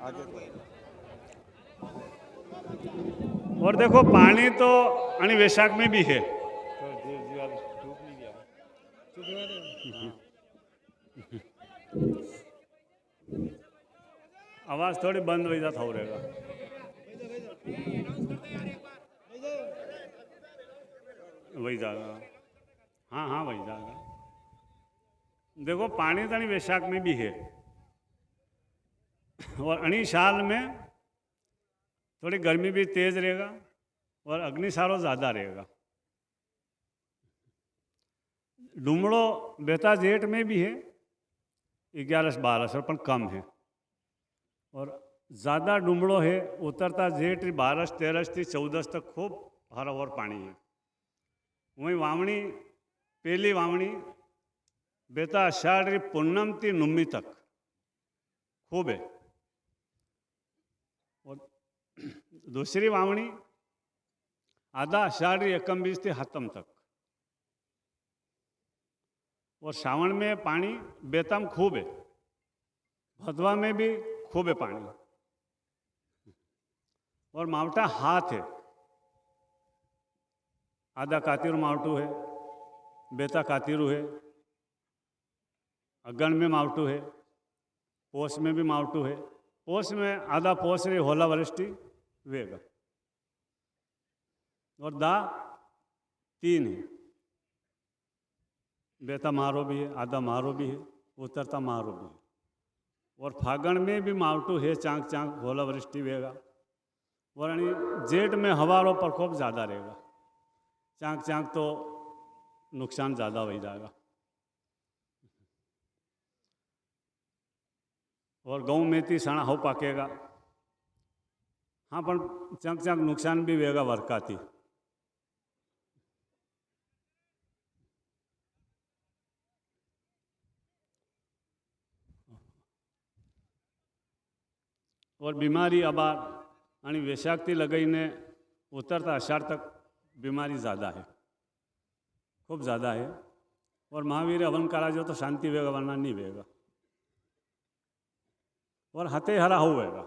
आगे और देखो पानी तो अणी वैशाख में भी है। आवाज थोड़ी बंद हो जाता हो रहेगा। वही जाएगा। हाँ हाँ वही जाएगा। देखो पानी तो अणी वैशाख में भी है और अणी साल में थोड़ी गर्मी भी तेज रहेगा और अग्निसारो ज़्यादा रहेगा। डूमड़ो बेता जेठ में भी है 11-12 पर कम है और ज़्यादा डूमड़ो है उतरता जेठ 12-13 तक खूब हरावर पानी है। वहीं वावणी पहली वावणी बेता अषाढ़ पूनम थी नुम्मी तक खूब है और दूसरी वावणी आधा अषाढ़ 21 थी हतम तक। और सावन में पानी बेतम खूब है, भदवा में भी खूब है पानी और मावटा हाथ है। आधा कातिरू मावटू है, बेता कातिरू है, अगन में मावटू है, पोष में भी मावटू है। पोष में आधा पोष रे होला वरिष्ठी वेगा और दा 3 है। बेता मारो भी है, आधा मारो भी है, उतरता मारो भी है। और फागण में भी मावटू है, चांक चांक होला वृष्टि वेगा और जेठ में हवारो प्रकोप ज़्यादा रहेगा। चांक चांक तो नुकसान ज़्यादा हो जाएगा। और गऊ मेथी सणा हो पाकेगा। हाँ पर चांक चांक नुकसान भी वेगा वर्का थी। और बीमारी अबार यानी वैशाख थी लगाईने उतरता अषाढ़ तक बीमारी ज़्यादा है, खूब ज़्यादा है। और महावीर हवन करा जो तो शांति वेगा वरना नहीं वेगा और हते हरा होगा।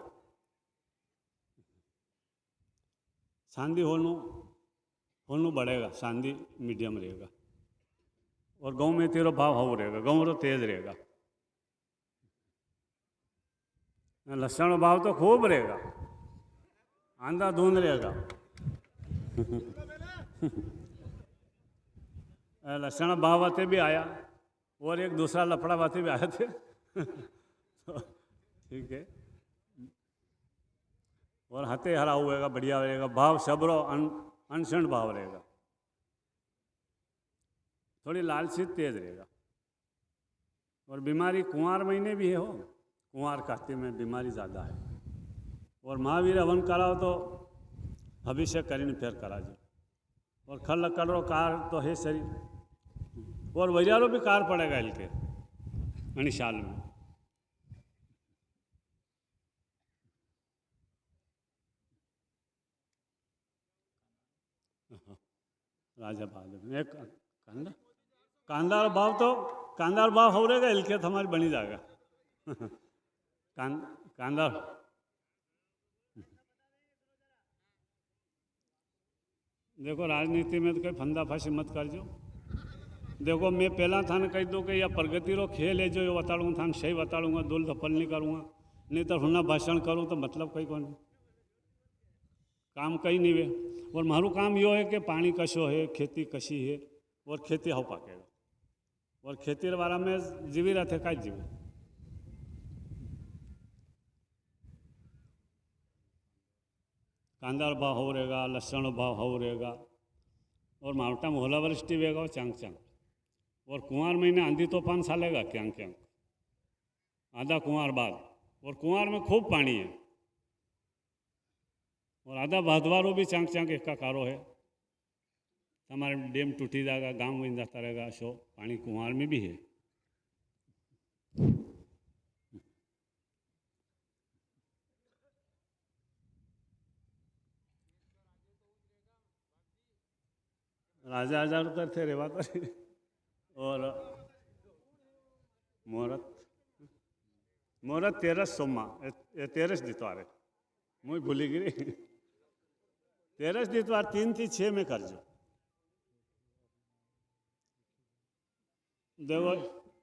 सांदी होनु बढ़ेगा, सांदी मीडियम रहेगा और गाँव में तेरो भाव हो रहेगा, गाँव रो तेज रहेगा। लक्षण भाव तो खूब रहेगा, आंधा धुंध रहेगा। लक्षण भाव वाते भी आया और एक दूसरा लफड़ा वाते भी आए थे। तो ठीक है और हते हरा हुएगा, बढ़िया रहेगा। भाव सबरो अनशन भाव रहेगा, थोड़ी लालची तेज रहेगा। और बीमारी कुंवार महीने भी है हो, कुंवार कास्ती में बीमारी ज़्यादा है। और महावीर हवन कराओ तो अभिषेक करीने फिर करा जो। और खल करो कार तो है शरीर और वैरारो भी कार पड़ेगा इनके अनी साल में। राजा बहादुर एक कांदार भाव हो रहेगा इलके तो हमारी बनी जाएगा। कांदा देखो राजनीति में तो कोई फंदा फांसी मत करजो। देखो मैं पहला थाने कह दूँ कि या प्रगति रो खेल है जो ये बताऊँगा थाने सही बताऊँगा, दुल दफल नहीं करूँगा, नहीं तो हुना भाषण करूँ तो मतलब कहीं कौन काम कहीं नहीं वे। और मारू काम यो है कि पानी कशो है, खेती कशी है और खेती हो पाकेगा और खेती वाला में जीवी रहते का जीवे। कांदार भाव हो रहेगा, लहसुन भाव हो रहेगा और मावटा में होला वृष्टि वेगा चांग चांग। और कुंवार महीने आंधी तूफान सालेगा क्यांक क्यांक, आधा कुंवार बाद। और कुंवार में खूब पानी है और आधा भादवारो भी चांक चांक एकाकारो है। हमारे डैम टूटी जाएगा, गांव में जाता रहेगा, सो पानी कुंवार में भी है। राजा हजार उतर थे रेवा और मुहूर्त मुहूर्त 13 सोमा 13 दितवारे मुझे भूली गिरी 13 दितवार 3 થી 6 में करजो। देखो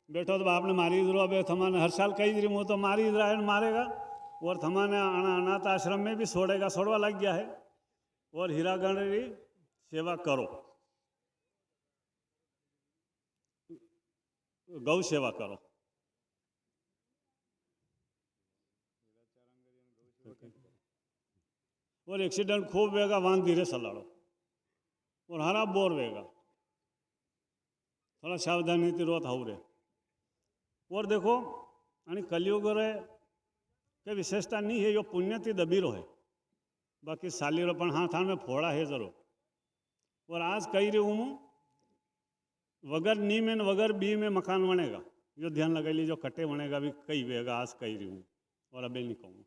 बैठो तो आपने मारी रो अब थमाने हर साल कई दिन वो तो मारी रहा मारेगा और थमाने अनाथ आश्रम में भी छोड़ेगा, छोड़वा लग गया है। और हीरागण की सेवा करो, गौ सेवा करो। और एक्सीडेंट खूब वेगा वाहन धीरे चलाड़ो और हरा बोर वेगा थोड़ा सावधानी थी रोत हाउ रे। और देखो आणि कलयुग रे के विशेषता नहीं है, यो पुण्य थी दबीरो है, बाकी सालीरो पण हाँ थान में फोड़ा है जरूर। और आज कही रही हूँ वगर नी में वगर बी में मकान बनेगा, यो ध्यान लगा लीजिए। कटे बनेगा भी कई वेगा आज कही रही हूँ और अबे नहीं कहूँ।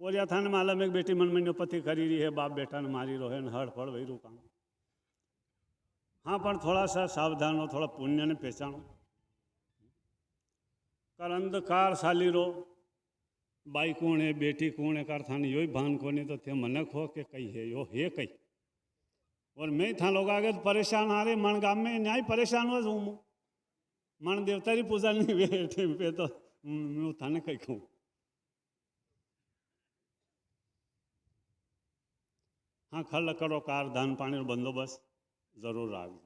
और या थाने मालूम एक बेटी मन में पति करी रही है, बाप बेटा ने मारी रो है हड़ फड़ वही रू काम। हाँ पर थोड़ा सा सावधान हो, थोड़ा पुण्य ने पहचानो। कर अंधकार साली रो बाई कौन है बेटी कौन है, कार थाने यो भान को नहीं तो थे मनक हो के कई है यो है कई। और मैं था लोग आगे तो परेशान आ रहे मन गाँव में न्याय परेशान हो हूँ मन देवता की पूजा नहीं बैठे पे तो मैं थाने कई कहूँ। हाँ खल करो कार धान पानी रो बंदोबस्त जरूर राखो।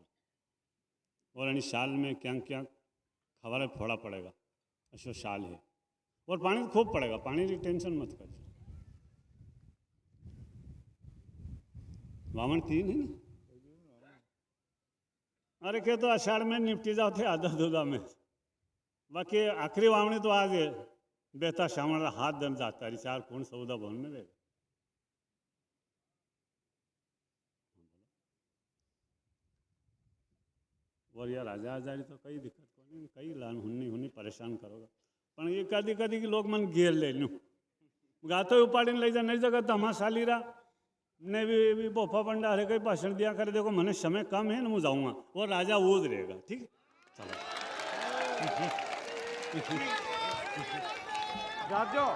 और यानी साल में क्या क्या खबर फोड़ा पड़ेगा ऐसा साल है। और पानी तो खूब पड़ेगा, पानी की टेंशन मत कर। वामन तीन है ना, अरे क्या तो आषाढ़ में निपटी जाओ थे आधा दूधा में। बाकी आखिरी वावनी तो आज है बेहता श्रावण हाथ दन जाता है 4 कौन सौदा भवन में रहेगा। और यार राजा आजारी तो कई दिक्कत को नहीं, कई लान हुन्नी परेशान करोगा पर ये कदी कदी कि लोग मन घेर ले लूँ गातो उपाड़ी ले जा नहीं जगह तो हमारा साली रहा ने भी बोफा पंडा हरे कई भाषण दिया करे देखो मैंने समय कम है ना मैं जाऊँगा और राजा वो रहेगा। ठीक चलो जाजो